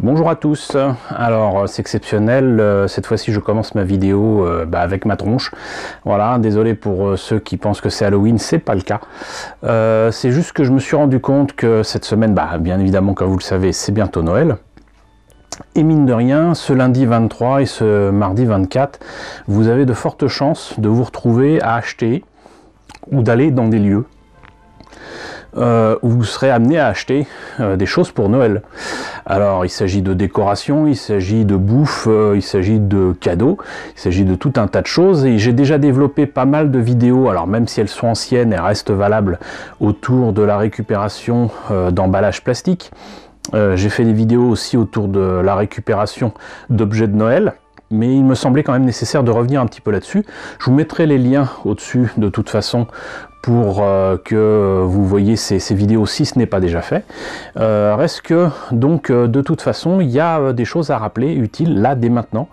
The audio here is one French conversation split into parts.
Bonjour à tous, alors c'est exceptionnel, cette fois-ci je commence ma vidéo avec ma tronche. Voilà, désolé pour ceux qui pensent que c'est Halloween, c'est pas le cas. C'est juste que je me suis rendu compte que cette semaine, bien évidemment comme vous le savez, c'est bientôt Noël. Et mine de rien, ce lundi 23 et ce mardi 24, vous avez de fortes chances de vous retrouver à acheter ou d'aller dans des lieux où vous serez amené à acheter des choses pour Noël. Alors il s'agit de décoration, il s'agit de bouffe, il s'agit de cadeaux, il s'agit de tout un tas de choses, et j'ai déjà développé pas mal de vidéos, alors même si elles sont anciennes, elles restent valables, autour de la récupération d'emballages plastiques. J'ai fait des vidéos aussi autour de la récupération d'objets de Noël, mais il me semblait quand même nécessaire de revenir un petit peu là-dessus. Je vous mettrai les liens au-dessus de toute façon pour que vous voyez ces vidéos si ce n'est pas déjà fait. Reste que donc de toute façon il y a des choses à rappeler utiles là dès maintenant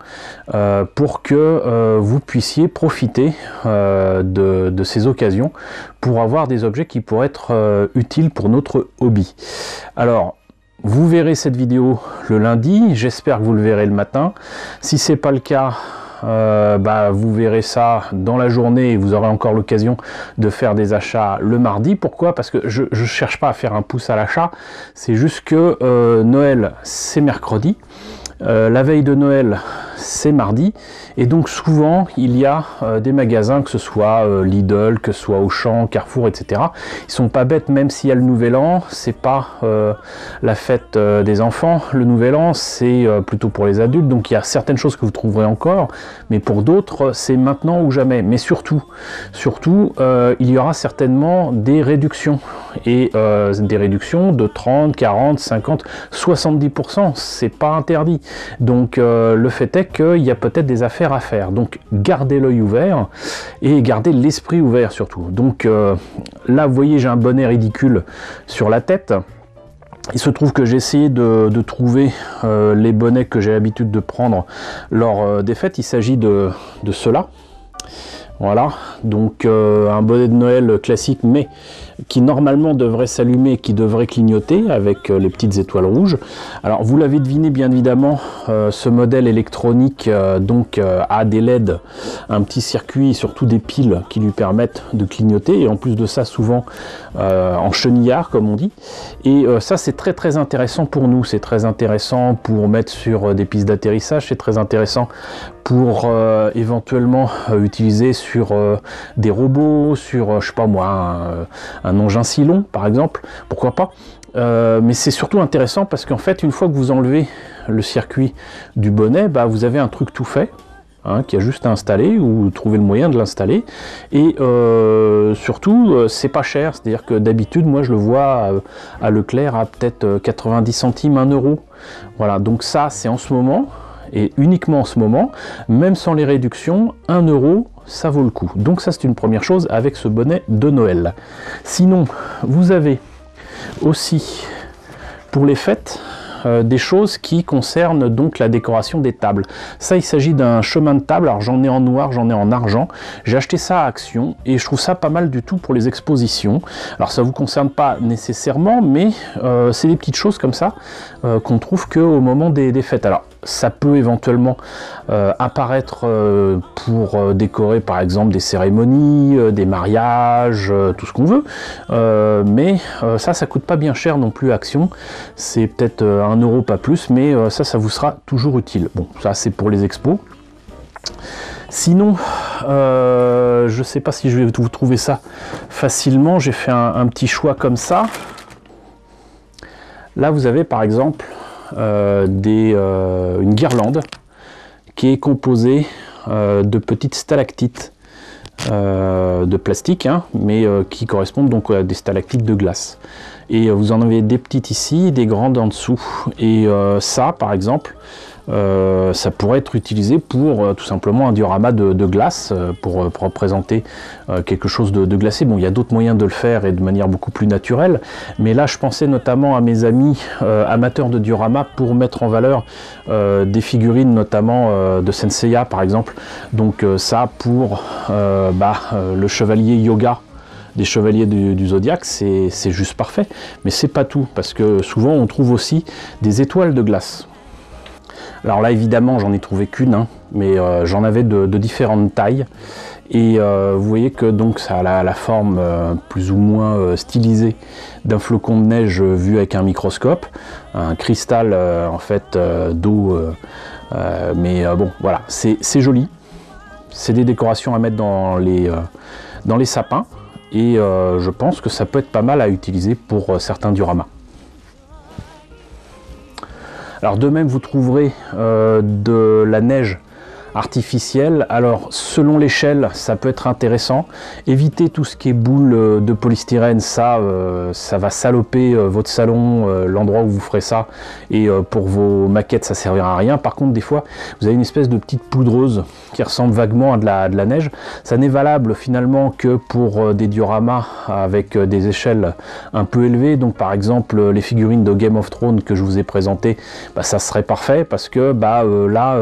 pour que vous puissiez profiter de ces occasions pour avoir des objets qui pourraient être utiles pour notre hobby. Alors vous verrez cette vidéo le lundi, j'espère que vous le verrez le matin. Si c'est pas le cas, vous verrez ça dans la journée et vous aurez encore l'occasion de faire des achats le mardi. Pourquoi? Parce que je ne cherche pas à faire un pouce à l'achat, c'est juste que Noël c'est mercredi, la veille de Noël c'est mardi, et donc souvent il y a des magasins, que ce soit Lidl, que ce soit Auchan, Carrefour, etc. Ils sont pas bêtes, même s'il y a le nouvel an, c'est pas la fête des enfants, le nouvel an c'est plutôt pour les adultes, donc il y a certaines choses que vous trouverez encore, mais pour d'autres c'est maintenant ou jamais. Mais surtout il y aura certainement des réductions, et des réductions de 30, 40, 50, 70%, c'est pas interdit. Donc le fait est qu'il y a peut-être des affaires à faire, donc gardez l'œil ouvert et gardez l'esprit ouvert surtout. Donc là vous voyez, j'ai un bonnet ridicule sur la tête. Il se trouve que j'ai essayé de trouver les bonnets que j'ai l'habitude de prendre lors des fêtes. Il s'agit de ceux-là. Voilà, donc un bonnet de Noël classique, mais qui normalement devrait s'allumer, qui devrait clignoter avec les petites étoiles rouges. Alors vous l'avez deviné bien évidemment, ce modèle électronique a des LED, un petit circuit, surtout des piles qui lui permettent de clignoter, et en plus de ça souvent en chenillard comme on dit. Et ça c'est très intéressant pour nous, c'est très intéressant pour mettre sur des pistes d'atterrissage, c'est très intéressant pour éventuellement utiliser sur des robots, sur je sais pas moi, un engin si long par exemple, pourquoi pas. Mais c'est surtout intéressant parce qu'en fait une fois que vous enlevez le circuit du bonnet, vous avez un truc tout fait, qui a juste à installer ou trouver le moyen de l'installer, et surtout c'est pas cher, c'est à dire que d'habitude moi je le vois à Leclerc à peut-être 90 centimes, 1 euro. Voilà, donc ça c'est en ce moment, et uniquement en ce moment, même sans les réductions, 1 euro, ça vaut le coup. Donc ça c'est une première chose avec ce bonnet de Noël. Sinon, vous avez aussi pour les fêtes des choses qui concernent donc la décoration des tables. Ça, il s'agit d'un chemin de table. Alors j'en ai en noir, j'en ai en argent. J'ai acheté ça à Action et je trouve ça pas mal du tout pour les expositions. Alors ça vous concerne pas nécessairement, mais c'est des petites choses comme ça qu'on trouve qu'au moment des fêtes. Alors ça peut éventuellement apparaître pour décorer par exemple des cérémonies, des mariages, tout ce qu'on veut, mais ça coûte pas bien cher non plus à Action, c'est peut-être 1 euro pas plus, mais ça vous sera toujours utile. Bon, ça c'est pour les expos. Sinon, je sais pas si je vais vous trouver ça facilement, j'ai fait un petit choix comme ça. Là vous avez par exemple une guirlande qui est composée de petites stalactites de plastique, mais qui correspondent donc à des stalactites de glace. Et vous en avez des petites ici, des grandes en dessous. Et ça, par exemple, ça pourrait être utilisé pour tout simplement un diorama de glace, pour représenter quelque chose de glacé. Bon, il y a d'autres moyens de le faire et de manière beaucoup plus naturelle, mais là je pensais notamment à mes amis amateurs de diorama pour mettre en valeur des figurines, notamment de Senseiya par exemple. Donc ça pour le chevalier Yoga des chevaliers du Zodiaque, c'est juste parfait. Mais c'est pas tout, parce que souvent on trouve aussi des étoiles de glace. Alors là évidemment j'en ai trouvé qu'une, hein, mais j'en avais de différentes tailles. Et vous voyez que donc ça a la forme plus ou moins stylisée d'un flocon de neige vu avec un microscope, un cristal en fait d'eau, mais bon voilà, c'est joli, c'est des décorations à mettre dans les sapins, et je pense que ça peut être pas mal à utiliser pour certains dioramas. Alors de même vous trouverez de la neige artificielle. Alors selon l'échelle ça peut être intéressant. Évitez tout ce qui est boule de polystyrène, ça va saloper votre salon, l'endroit où vous ferez ça, et pour vos maquettes ça servira à rien. Par contre des fois vous avez une espèce de petite poudreuse qui ressemble vaguement à de la neige. Ça n'est valable finalement que pour des dioramas avec des échelles un peu élevées. Donc par exemple les figurines de Game of Thrones que je vous ai présentées, bah, ça serait parfait parce que bah, là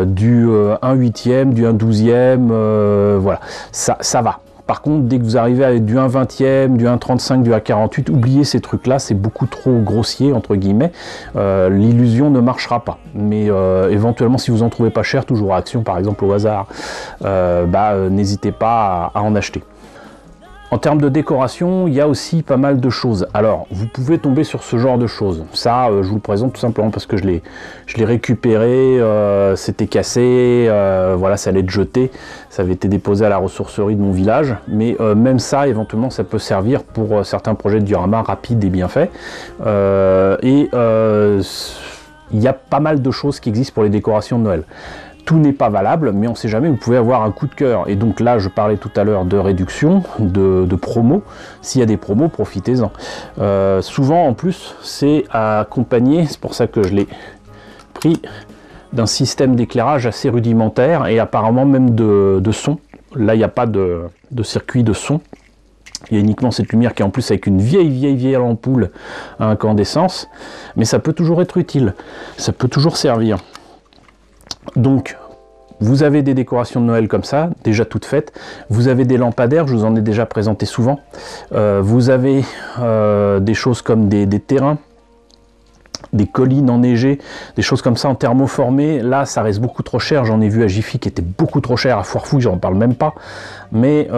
du 1/8e, du 1/12e, voilà, ça va. Par contre, dès que vous arrivez avec du 1/20e, du 1/35, du 1/48, oubliez ces trucs-là, c'est beaucoup trop grossier, entre guillemets. L'illusion ne marchera pas. Mais éventuellement, si vous en trouvez pas cher, toujours à Action, par exemple, au hasard, n'hésitez pas à en acheter. En termes de décoration, il y a aussi pas mal de choses. Alors, vous pouvez tomber sur ce genre de choses. Ça, je vous le présente tout simplement parce que je l'ai récupéré, c'était cassé, voilà, ça allait être jeté. Ça avait été déposé à la ressourcerie de mon village. Mais même ça, éventuellement, ça peut servir pour certains projets de diorama rapides et bien faits. Il y a pas mal de choses qui existent pour les décorations de Noël. Tout n'est pas valable, mais on ne sait jamais, vous pouvez avoir un coup de cœur. Et donc là, je parlais tout à l'heure de réduction, de promo. S'il y a des promos, profitez-en. Souvent, en plus, c'est accompagné, c'est pour ça que je l'ai pris, d'un système d'éclairage assez rudimentaire et apparemment même de son. Là, il n'y a pas de circuit de son. Il y a uniquement cette lumière qui est en plus avec une vieille ampoule à incandescence. Mais ça peut toujours être utile, ça peut toujours servir. Donc, vous avez des décorations de Noël comme ça, déjà toutes faites. Vous avez des lampadaires, je vous en ai déjà présenté souvent. Vous avez des choses comme des terrains, des collines enneigées, des choses comme ça en thermoformé. Là, ça reste beaucoup trop cher. J'en ai vu à Jiffy qui était beaucoup trop cher, à Foire Fouille, j'en parle même pas. Mais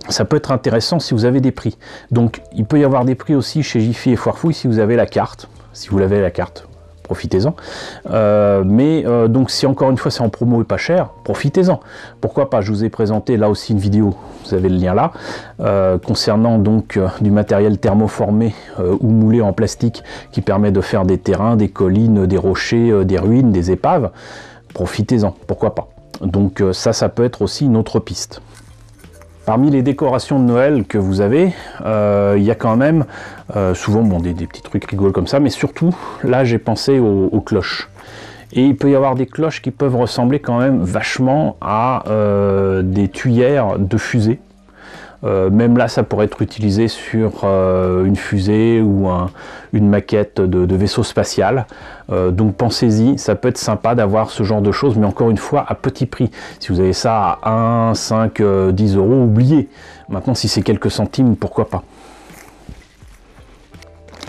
ça peut être intéressant si vous avez des prix. Donc, il peut y avoir des prix aussi chez Jiffy et Foire Fouille si vous avez la carte. Si vous l'avez la carte, profitez-en. Donc si encore une fois c'est en promo et pas cher, profitez-en. Pourquoi pas, je vous ai présenté là aussi une vidéo, vous avez le lien là, concernant donc du matériel thermoformé ou moulé en plastique qui permet de faire des terrains, des collines, des rochers, des ruines, des épaves. Profitez-en, pourquoi pas. Donc ça peut être aussi une autre piste. Parmi les décorations de Noël que vous avez, il y a quand même souvent des petits trucs rigolos comme ça, mais surtout, là j'ai pensé aux cloches. Et il peut y avoir des cloches qui peuvent ressembler quand même vachement à des tuyères de fusée. Même là, ça pourrait être utilisé sur une fusée ou une maquette de vaisseau spatial. Donc pensez-y, ça peut être sympa d'avoir ce genre de choses, mais encore une fois, à petit prix. Si vous avez ça à 1, 5, 10 euros, oubliez. Maintenant, si c'est quelques centimes, pourquoi pas.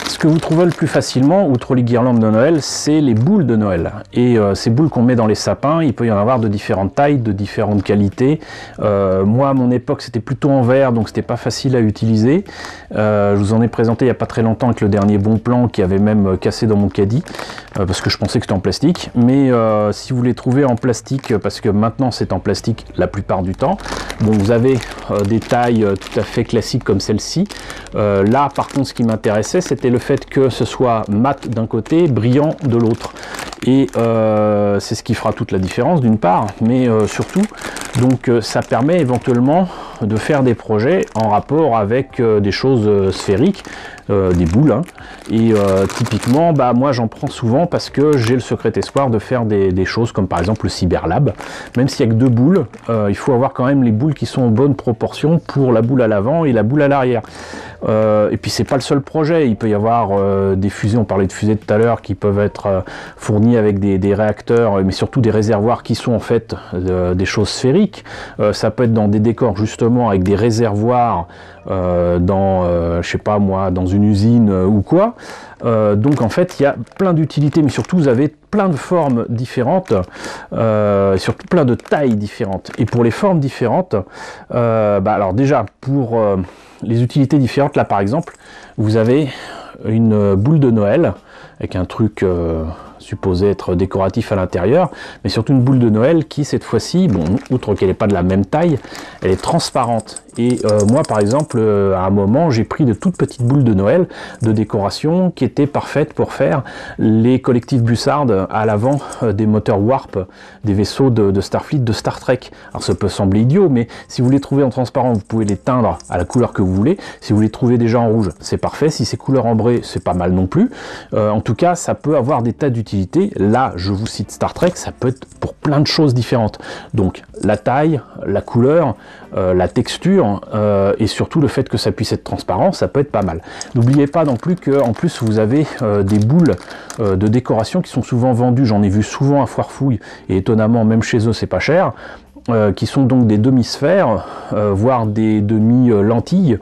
Ce que vous trouvez le plus facilement, outre les guirlandes de Noël, c'est les boules de Noël. Et ces boules qu'on met dans les sapins, il peut y en avoir de différentes tailles, de différentes qualités. Moi, à mon époque, c'était plutôt en verre, donc c'était pas facile à utiliser. Je vous en ai présenté il n'y a pas très longtemps avec le dernier bon plan qui avait même cassé dans mon caddie, parce que je pensais que c'était en plastique. Mais si vous les trouvez en plastique, parce que maintenant c'est en plastique la plupart du temps, bon, vous avez des tailles tout à fait classiques comme celle-ci. Là, par contre, ce qui m'intéressait, c'était le fait que ce soit mat d'un côté, brillant de l'autre. Et c'est ce qui fera toute la différence d'une part, mais surtout, donc ça permet éventuellement de faire des projets en rapport avec des choses sphériques, des boules, hein. Et typiquement, moi j'en prends souvent parce que j'ai le secret espoir de faire des choses comme par exemple le Cyberlab. Même s'il n'y a que 2 boules, il faut avoir quand même les boules qui sont en bonne proportion pour la boule à l'avant et la boule à l'arrière. Et puis c'est pas le seul projet, il peut y avoir des fusées, on parlait de fusées tout à l'heure, qui peuvent être fournies mis avec des réacteurs, mais surtout des réservoirs qui sont en fait des choses sphériques. Ça peut être dans des décors justement avec des réservoirs dans, je sais pas moi, dans une usine ou quoi. Donc en fait il y a plein d'utilités, mais surtout vous avez plein de formes différentes, et surtout plein de tailles différentes. Et pour les formes différentes, alors déjà pour les utilités différentes, là par exemple, vous avez une boule de Noël avec un truc supposé être décoratif à l'intérieur, mais surtout une boule de Noël qui cette fois-ci, bon, outre qu'elle n'est pas de la même taille, elle est transparente. Et moi par exemple, à un moment, j'ai pris de toutes petites boules de Noël de décoration qui étaient parfaites pour faire les collectifs bussardes à l'avant des moteurs Warp, des vaisseaux de Starfleet, de Star Trek. Alors ça peut sembler idiot, mais si vous les trouvez en transparent, vous pouvez les teindre à la couleur que vous voulez. Si vous les trouvez déjà en rouge, c'est parfait. Si c'est couleur ambrée, c'est pas mal non plus. En tout cas, ça peut avoir des tas d'utilités. Là, je vous cite Star Trek, ça peut être pour plein de choses différentes. Donc la taille, la couleur, la texture, et surtout le fait que ça puisse être transparent, ça peut être pas mal. N'oubliez pas non plus qu'en plus vous avez des boules de décoration qui sont souvent vendues, j'en ai vu souvent à Foire Fouille, et étonnamment même chez eux c'est pas cher, qui sont donc des demi-sphères, voire des demi-lentilles,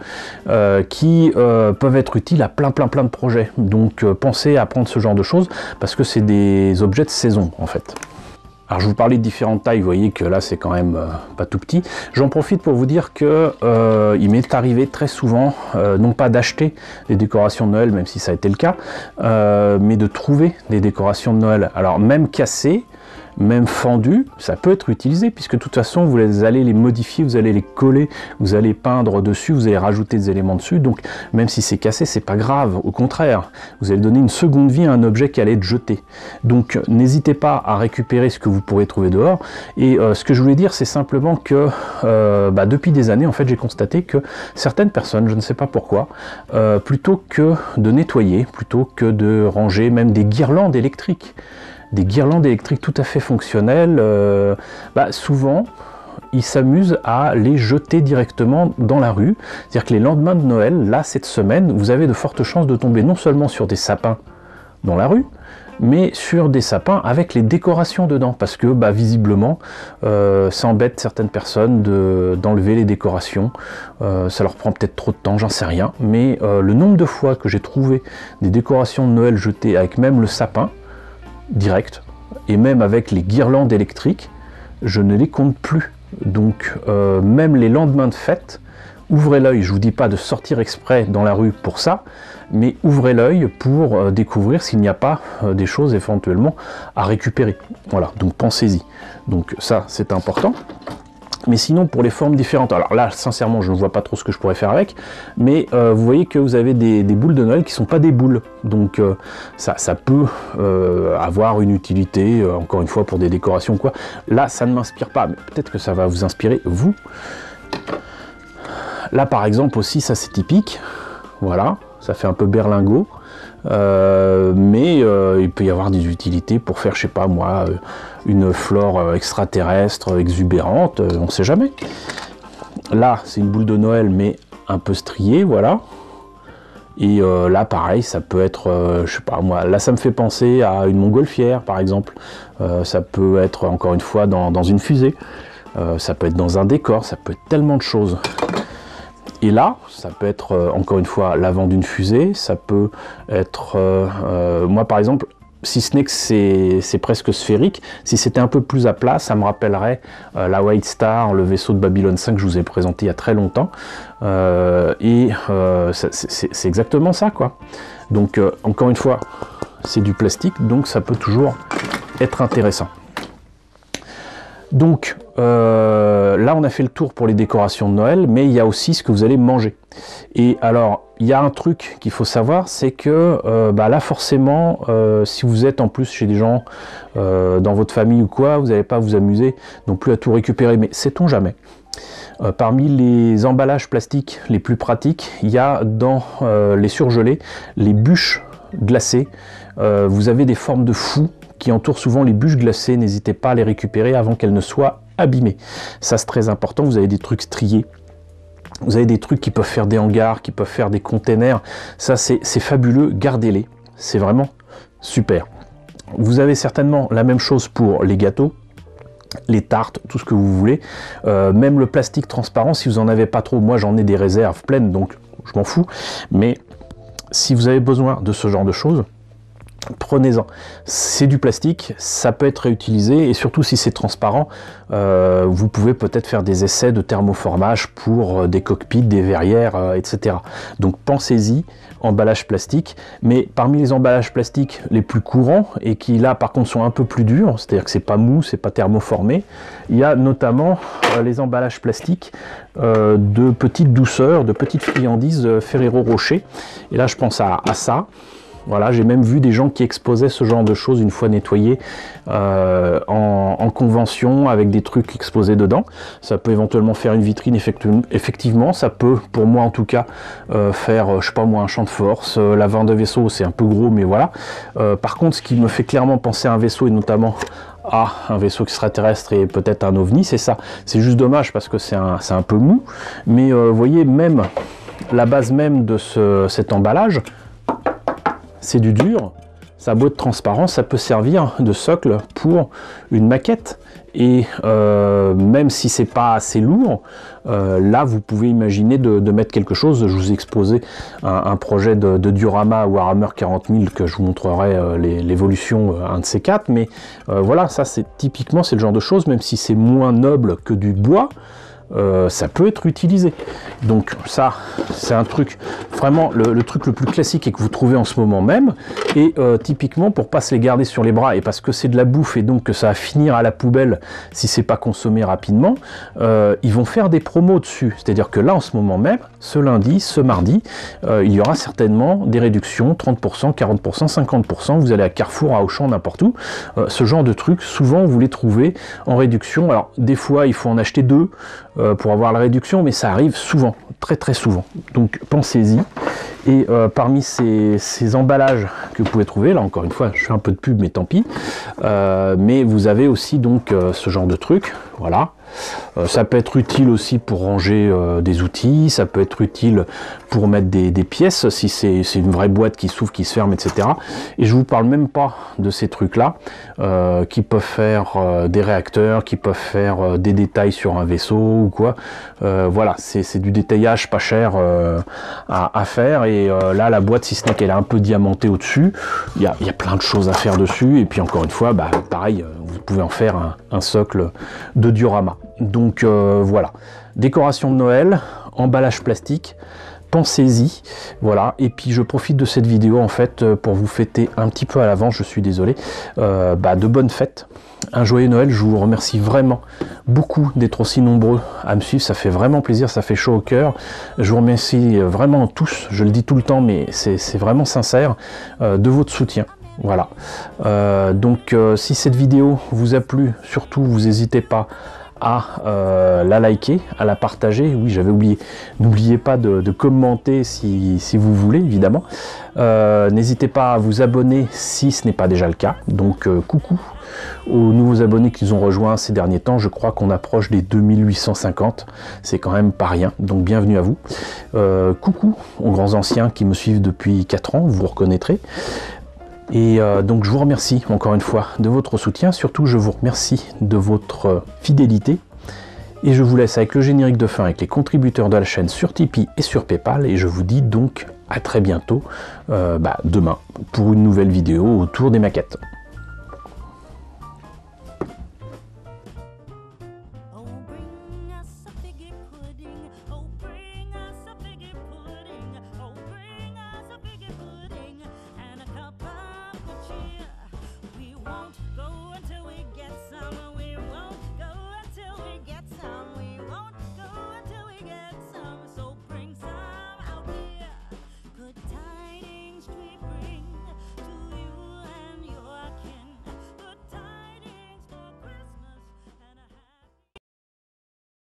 qui peuvent être utiles à plein de projets. Donc pensez à prendre ce genre de choses, parce que c'est des objets de saison en fait. Alors je vous parlais de différentes tailles, vous voyez que là c'est quand même pas tout petit. J'en profite pour vous dire que il m'est arrivé très souvent, non pas d'acheter des décorations de Noël, même si ça a été le cas, mais de trouver des décorations de Noël. Alors même cassées, même fendues, ça peut être utilisé, puisque de toute façon vous allez les modifier, vous allez les coller, vous allez peindre dessus, vous allez rajouter des éléments dessus, donc même si c'est cassé, c'est pas grave, au contraire, vous allez donner une seconde vie à un objet qui allait être jeté. Donc n'hésitez pas à récupérer ce que vous pourrez trouver dehors. Et ce que je voulais dire, c'est simplement que depuis des années, en fait, j'ai constaté que certaines personnes, je ne sais pas pourquoi, plutôt que de nettoyer, plutôt que de ranger même des guirlandes électriques, tout à fait fonctionnelles, souvent ils s'amusent à les jeter directement dans la rue. C'est-à-dire que les lendemains de Noël, là cette semaine, vous avez de fortes chances de tomber non seulement sur des sapins dans la rue, mais sur des sapins avec les décorations dedans, parce que visiblement ça embête certaines personnes d'enlever les décorations, ça leur prend peut-être trop de temps, j'en sais rien, mais le nombre de fois que j'ai trouvé des décorations de Noël jetées avec même le sapin direct, et même avec les guirlandes électriques, je ne les compte plus. Donc même les lendemains de fête, ouvrez l'œil, je vous dis pas de sortir exprès dans la rue pour ça, mais ouvrez l'œil pour découvrir s'il n'y a pas des choses éventuellement à récupérer. Voilà, donc pensez-y. Donc ça c'est important. Mais sinon, pour les formes différentes, alors là, sincèrement, je ne vois pas trop ce que je pourrais faire avec, mais vous voyez que vous avez des boules de Noël qui ne sont pas des boules. Donc ça peut avoir une utilité, encore une fois, pour des décorations ou quoi. Là, ça ne m'inspire pas, mais peut-être que ça va vous inspirer, vous. Là, par exemple, aussi, ça c'est typique. Voilà, ça fait un peu berlingot. Mais il peut y avoir des utilités pour faire, je sais pas moi, une flore extraterrestre exubérante, on sait jamais. Là c'est une boule de Noël mais un peu striée, voilà. Et là pareil, ça peut être, je sais pas moi, là ça me fait penser à une montgolfière par exemple. Ça peut être encore une fois dans une fusée, ça peut être dans un décor, ça peut être tellement de choses. Et là, ça peut être, encore une fois, l'avant d'une fusée, ça peut être, moi par exemple, si ce n'est que c'est presque sphérique, si c'était un peu plus à plat, ça me rappellerait la White Star, le vaisseau de Babylone 5 que je vous ai présenté il y a très longtemps, c'est exactement ça, quoi. Donc, encore une fois, c'est du plastique, donc ça peut toujours être intéressant. Donc là on a fait le tour pour les décorations de Noël, mais il y a aussi ce que vous allez manger. Et alors il y a un truc qu'il faut savoir, c'est que là forcément si vous êtes en plus chez des gens dans votre famille ou quoi, vous n'allez pas vous amuser non plus à tout récupérer, mais sait-on jamais. Parmi les emballages plastiques les plus pratiques, il y a dans les surgelés les bûches glacées. Vous avez des formes de fous qui entourent souvent les bûches glacées, n'hésitez pas à les récupérer avant qu'elles ne soient abîmées. Ça c'est très important, vous avez des trucs striés, vous avez des trucs qui peuvent faire des hangars, qui peuvent faire des containers, ça c'est fabuleux, gardez-les, c'est vraiment super. Vous avez certainement la même chose pour les gâteaux, les tartes, tout ce que vous voulez, même le plastique transparent, si vous en avez pas trop, moi j'en ai des réserves pleines, donc je m'en fous, mais si vous avez besoin de ce genre de choses, prenez-en. C'est du plastique, ça peut être réutilisé, et surtout si c'est transparent, vous pouvez peut-être faire des essais de thermoformage pour des cockpits, des verrières, etc. Donc pensez-y, emballage plastique, mais parmi les emballages plastiques les plus courants, et qui là par contre sont un peu plus durs, c'est-à-dire que c'est pas mou, c'est pas thermoformé, il y a notamment les emballages plastiques de petites douceurs, de petites friandises Ferrero Rocher, et là je pense à ça. Voilà, j'ai même vu des gens qui exposaient ce genre de choses une fois nettoyées en convention avec des trucs exposés dedans. Ça peut éventuellement faire une vitrine, effectivement. Ça peut, pour moi en tout cas, faire, je sais pas moi, un champ de force. L'avant de vaisseau, c'est un peu gros, mais voilà. Par contre, ce qui me fait clairement penser à un vaisseau, et notamment à un vaisseau extraterrestre et peut-être un ovni, c'est ça. C'est juste dommage parce que c'est un peu mou. Mais vous voyez, même la base même de cet emballage, c'est du dur, ça a beau être transparent, ça peut servir de socle pour une maquette. Et même si c'est pas assez lourd, là vous pouvez imaginer de mettre quelque chose. Je vous ai exposé un projet de diorama Warhammer 40 000 que je vous montrerai l'évolution un de ces quatre. Mais voilà, ça c'est typiquement c'est le genre de choses, même si c'est moins noble que du bois, ça peut être utilisé. Donc ça c'est un truc vraiment le truc le plus classique et que vous trouvez en ce moment même, et typiquement pour pas se les garder sur les bras et parce que c'est de la bouffe et donc que ça va finir à la poubelle si c'est pas consommé rapidement, ils vont faire des promos dessus. C'est à dire que là en ce moment même, ce lundi, ce mardi, il y aura certainement des réductions 30%, 40%, 50%. Vous allez à Carrefour, à Auchan, n'importe où, ce genre de trucs souvent vous les trouvez en réduction. Alors des fois il faut en acheter deux pour avoir la réduction, mais ça arrive souvent, très très souvent. Donc pensez-y. Et parmi ces emballages que vous pouvez trouver, là encore une fois, je fais un peu de pub, mais tant pis. Mais vous avez aussi donc ce genre de truc, voilà. Ça peut être utile aussi pour ranger des outils, ça peut être utile pour mettre des pièces, si c'est une vraie boîte qui s'ouvre, qui se ferme, etc. Et je vous parle même pas de ces trucs-là, qui peuvent faire des réacteurs, qui peuvent faire des détails sur un vaisseau ou quoi. Voilà, c'est du détaillage pas cher à faire. Et là, la boîte, si ce n'est qu'elle est un peu diamantée au-dessus, il y a plein de choses à faire dessus. Et puis encore une fois, bah, pareil, vous pouvez en faire un socle de diorama. Donc voilà, décoration de Noël, emballage plastique, pensez-y, voilà. Et puis je profite de cette vidéo en fait pour vous fêter un petit peu à l'avance, je suis désolé, de bonnes fêtes, un joyeux Noël. Je vous remercie vraiment beaucoup d'être aussi nombreux à me suivre, ça fait vraiment plaisir, ça fait chaud au cœur. Je vous remercie vraiment tous, je le dis tout le temps, mais c'est vraiment sincère, de votre soutien. Voilà, donc si cette vidéo vous a plu, surtout vous n'hésitez pas à la liker, à la partager. Oui, j'avais oublié, n'oubliez pas de commenter si vous voulez, évidemment. N'hésitez pas à vous abonner si ce n'est pas déjà le cas. Donc coucou aux nouveaux abonnés qui nous ont rejoints ces derniers temps. Je crois qu'on approche des 2850, c'est quand même pas rien, donc bienvenue à vous. Coucou aux grands anciens qui me suivent depuis 4 ans, vous vous reconnaîtrez. Et donc je vous remercie encore une fois de votre soutien, surtout je vous remercie de votre fidélité, et je vous laisse avec le générique de fin avec les contributeurs de la chaîne sur Tipeee et sur Paypal, et je vous dis donc à très bientôt, demain, pour une nouvelle vidéo autour des maquettes.